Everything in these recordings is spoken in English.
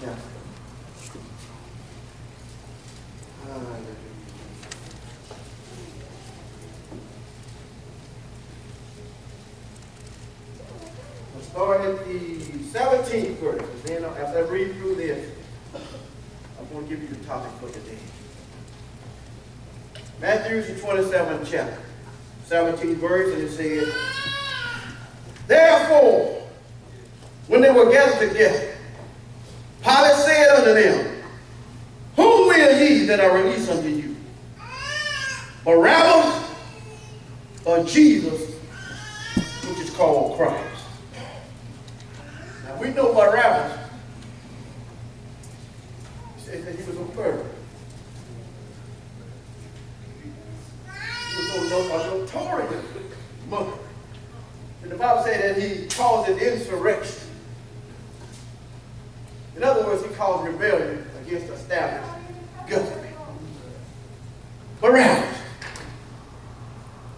chapter. We'll start at the 17th verse. And then as I read through this, I'm going to give you the topic for today. Matthew's the 27th chapter, 17th verse, and it says, Therefore, when they were gathered together, Pilate said unto them, Whom will ye that I release unto you? Barabbas or Jesus, which is called Christ? Now we know Barabbas says that he was a murderer. He was a notorious murderer. And the Bible said that he caused an insurrection. In other words, he caused rebellion against the established government. Barabbas.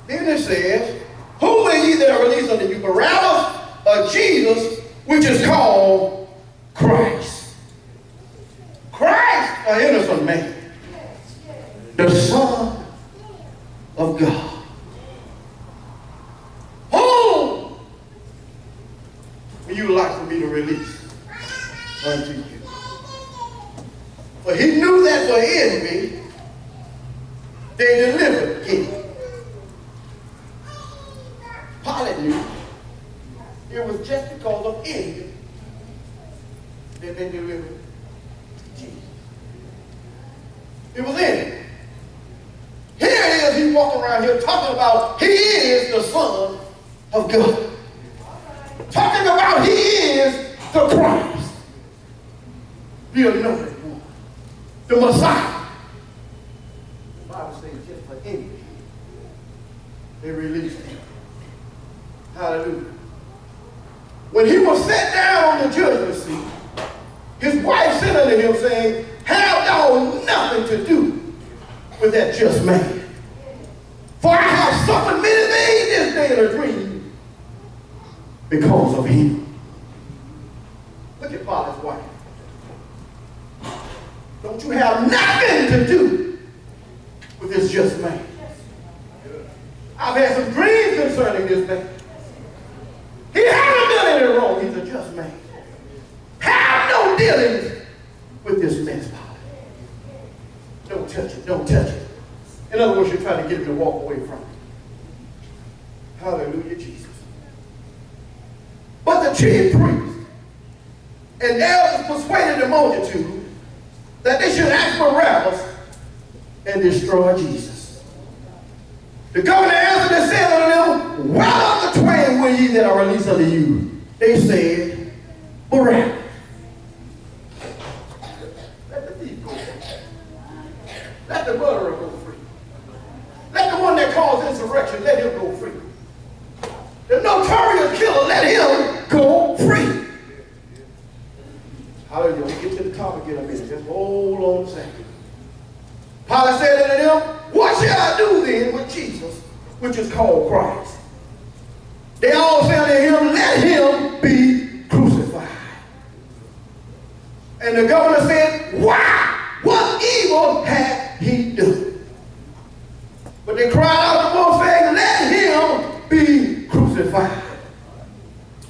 Then it says, Who will ye that are released unto you, Barabbas or Jesus, which is called Christ? Christ, an innocent man, the Son of God. Whom would you like for me to release unto you? For he knew that for envy they delivered him. Pilate knew it was just because of envy that they delivered Jesus. It was envy. Here it is, he's walking around here talking about he is the Son of God. Talking about he is the Christ. The anointed one. The Messiah. The Bible says just for envy, they released him. Hallelujah. When he was set down on the judgment seat, his wife said unto him, saying, Have thou nothing to do with that just man. For I have suffered many things this day in a dream because of him. Look at Pilate's wife. Don't you have nothing to do with this just man? I've had some dreams concerning this man. He hasn't done anything wrong. He's a just man. Have no dealings with this mess, Pilate. Don't touch it. Don't touch it. In other words, you're trying to get him to walk away from it. Hallelujah, Jesus. But the chief priest and elders persuaded the multitude that they should ask Barabbas and destroy Jesus. The governor answered and said unto them, What of the twain will ye that are released unto you? They said, Barabbas. Let the thief go free. Let the murderer go free. Let the one that caused insurrection, let him go free. The notorious killer, let him go free. Hallelujah. We'll get to the topic in a minute. Just hold on a second. Pilate said unto them, What shall I do then with Jesus, which is called Christ? They all said unto him, Let him be crucified. And the governor said, Why? What evil had he done? But they cried out the most, saying, Let him be crucified.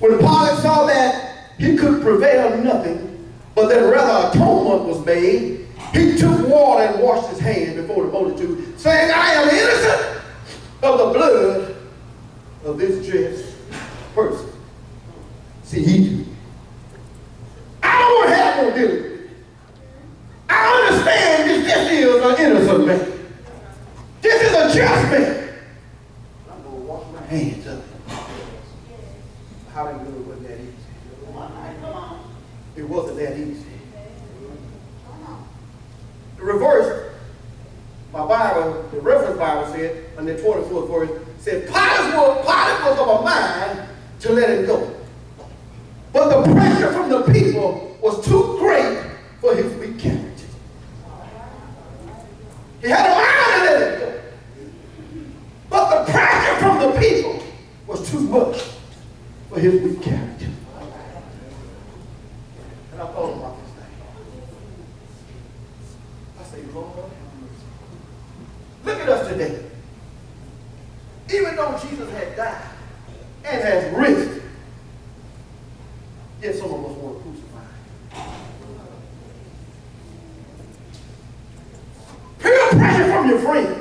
When Pilate saw that he could prevail nothing, but that rather atonement was made, he took water and washed his hands before the multitude, saying, I am innocent of the blood of this just person. See, he do. I don't want to have no dealing with it. I understand this is an innocent man. This is a just man. I'm going to wash my hands of it. How do you know it wasn't that easy? It wasn't that easy. The reverse, my Bible, the reference Bible said, in the 24th verse, said, Pilate was of a mind to let him go. But the pressure from the people was too great for his weak character. He had a mind to let him go. But the pressure from the people was too much for his weak character. And I thought about this thing. pressure from your friends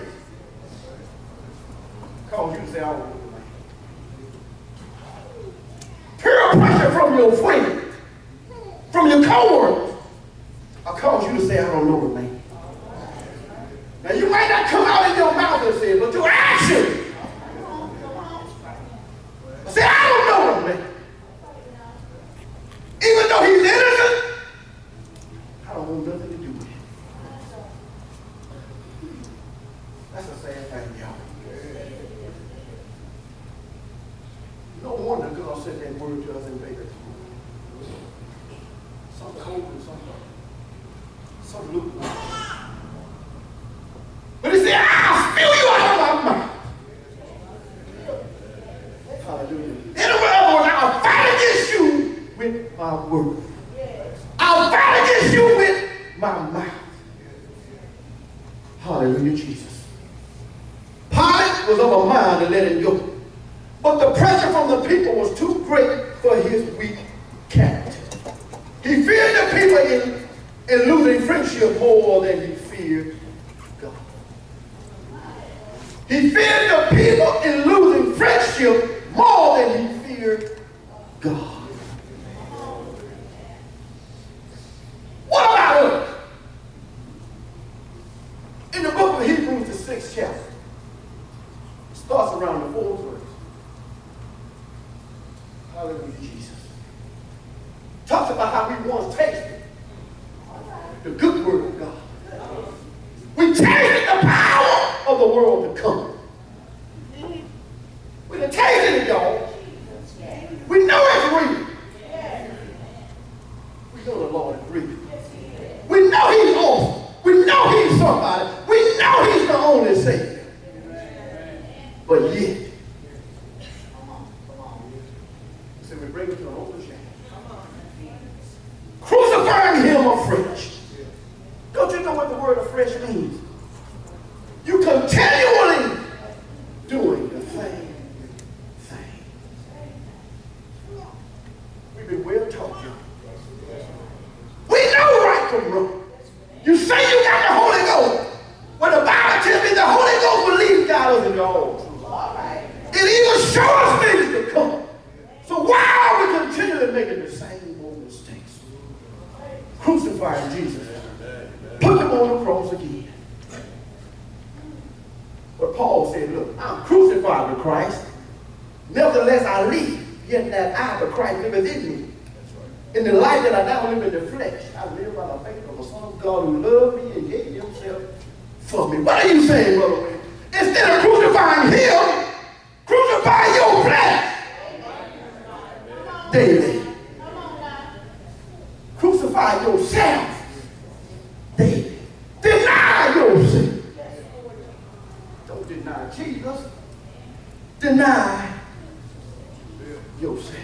cause you to say, I don't know the man. Peer pressure from your friends, from your coworkers, will cause you to say, I don't know the man. Now, you might not come out in your mouth and say it, but your actions say, I don't know him, man. Even though he's innocent, I don't want nothing to do with him. That's a sad thing, y'all. No wonder God said that word to us in Baker. Some cold and some lukewarm. But he said, I'll spew you out of my mouth. Hallelujah. In other words, I'll fight against you with my word. I'll fight against you with my mouth. Hallelujah, Jesus. Pilate was of a mind to let him go. But the pressure from the people was too great for his weak character. He feared the people in losing friendship more than he feared God. He feared the people in losing friendship more than he feared God. What about us? In the book of Hebrews, the 6th chapter, it starts around the 4th verse. Hallelujah, Jesus. Talks about how we once tasted the good word of God. We tasted the power of the world to come. We done tasted it, y'all. We know it's real. We know the Lord is real. We know he's awesome. We know he's somebody. We know he's the only Savior. But yet, so we bring it to an open shame. Crucifying him afresh. Don't you know what the word afresh means? You continually doing the same thing. We've been well taught, y'all. We know right from wrong. You say you got the Holy Ghost. When the Bible tells me the Holy Ghost will lead God in all truth. It even shows us things to come. So why are we continually making the same old mistakes? Crucifying Jesus. Put him on the cross again. But Paul said, look, I'm crucified with Christ. Nevertheless I live, yet that I, but Christ liveth in me. In the life that I now live in the flesh, I live by the faith of the Son of God who loved me and gave himself for me. What are you saying, Brother Winn? Instead of crucifying him, crucify your flesh daily. Crucify yourself daily. Deny yourself. Don't deny Jesus. Deny yourself.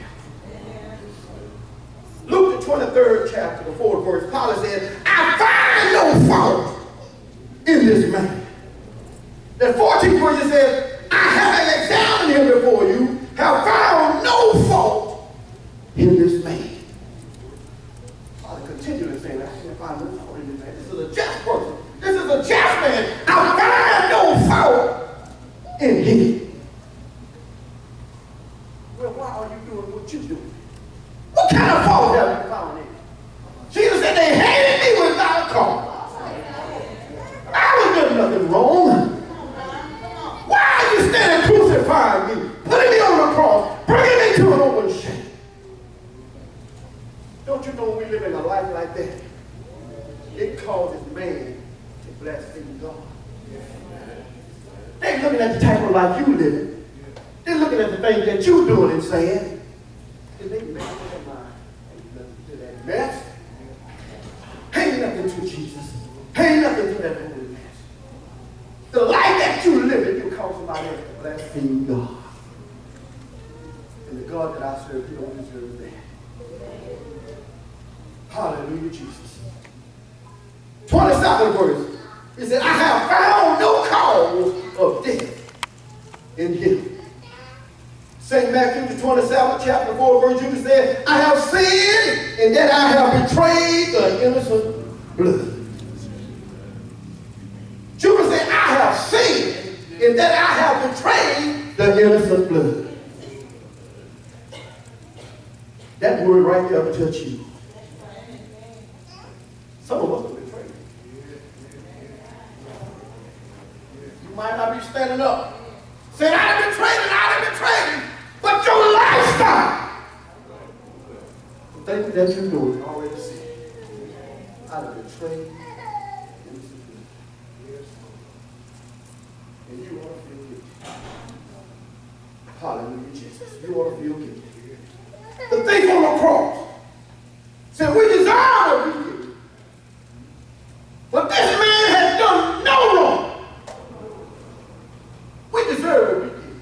Luke the 23rd chapter, the 4th verse, Pilate said, I find no fault in this man. The 14th verse says, I have examined him before you, have found no fault in this man. Pilate continually saying, I can't find no fault in this man. This is a just person. This is a just man. I find no fault in him. Well, why are you doing what you're doing? What kind of fault have you found in him? Jesus said they hated me without cause. I was doing nothing wrong. Why are you standing crucifying me, putting me on the cross, bringing me to an open shame? Don't you know when we live in a life like that, it causes man to blaspheme God. They're looking at the type of life you living. They're looking at the things that you're doing and saying, and they make up their mind. Ain't nothing to that mess. Ain't nothing to Jesus. Ain't nothing to that holy mess. The life that you live in, you cause somebody else to blaspheme God. And the God that I serve, you don't deserve that. Hallelujah, Jesus. 27th verse. He said, I have found no cause of death in him. St. Matthew, the 27th chapter 4 verse, Judas said, I have sinned in that I have betrayed the innocent blood. Judas innocent blood. That word right there will touch you. Some of us have been betrayed. You might not be standing up saying, I've been betrayed, but your lifestyle, the things that you're doing, already said, I've been betrayed. And you ought to feel guilty. Hallelujah, Jesus. You ought to feel guilty. The thief on the cross said, we deserve to be guilty. But this man has done no wrong. We deserve to be guilty.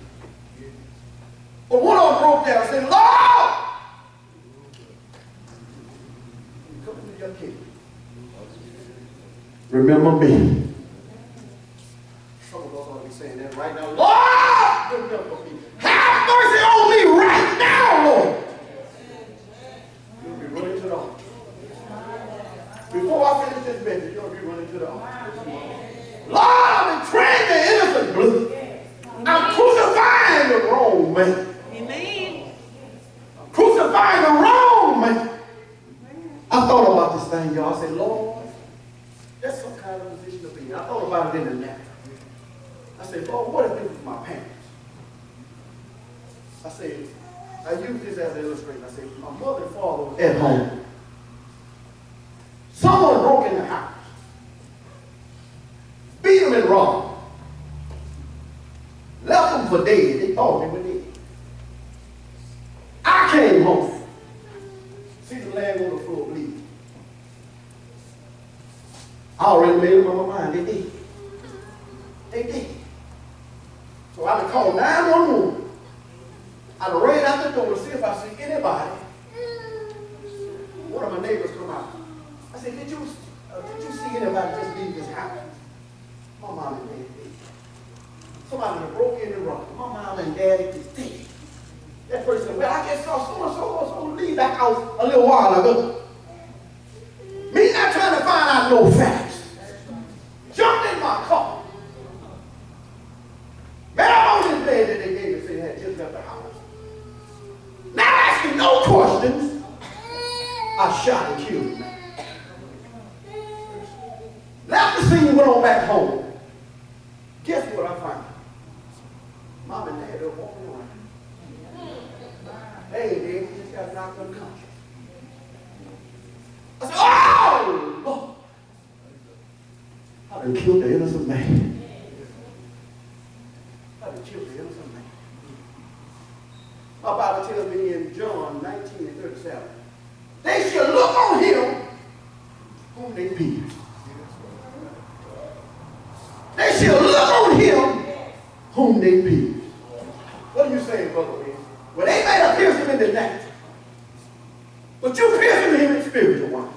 But one of them broke down and said, Lord, you come into your kingdom. Remember me. Some of us ought to be saying that right now. Lord, remember me. Have mercy on me right now, Lord. You'll be running to the altar. Before I finish this message, you'll be running to the altar. Lord, I'm betraying the innocent blood. I'm crucifying the wrong man. Amen. I'm crucifying the wrong man. I thought about this thing, y'all. I said, Lord, that's some kind of position to be in. I thought about it in the natural. I said, Lord, what if this was my parents? I said, I use this as an illustration. I said, my mother and father was at home. Someone broke in the house, beat them and robbed them, left them for dead. They thought they were dead. I came home, see the leg on the floor bleeding. I already made up my mind. They did. They did. So I would call 911. I ran out the door to see if I see anybody. One of my neighbors come out. I said, did you see anybody just leave this house? My mom and dad did. Somebody that broke in and robbed. My mom and daddy is dead. That person said, well, I just saw so leave that house a little while ago. Me not trying to find out no facts. Jumped in my car. Man, I'm on this bed that they gave me, said had just left the house. Now asking no questions, I shot and killed him. Left the scene, went on back home. Guess what I found? Mom and dad were walking around. Hey, Dad, we just got knocked unconscious. I said, oh, Lord. I done killed the innocent man. I done killed the innocent man. My Bible tells me in John 19:37, they shall look on him whom they pierced. They shall look on him whom they pierced. What are you saying, Brother Winn? Well, they may have pierced him in the natural, but you pierced him in the spiritual one.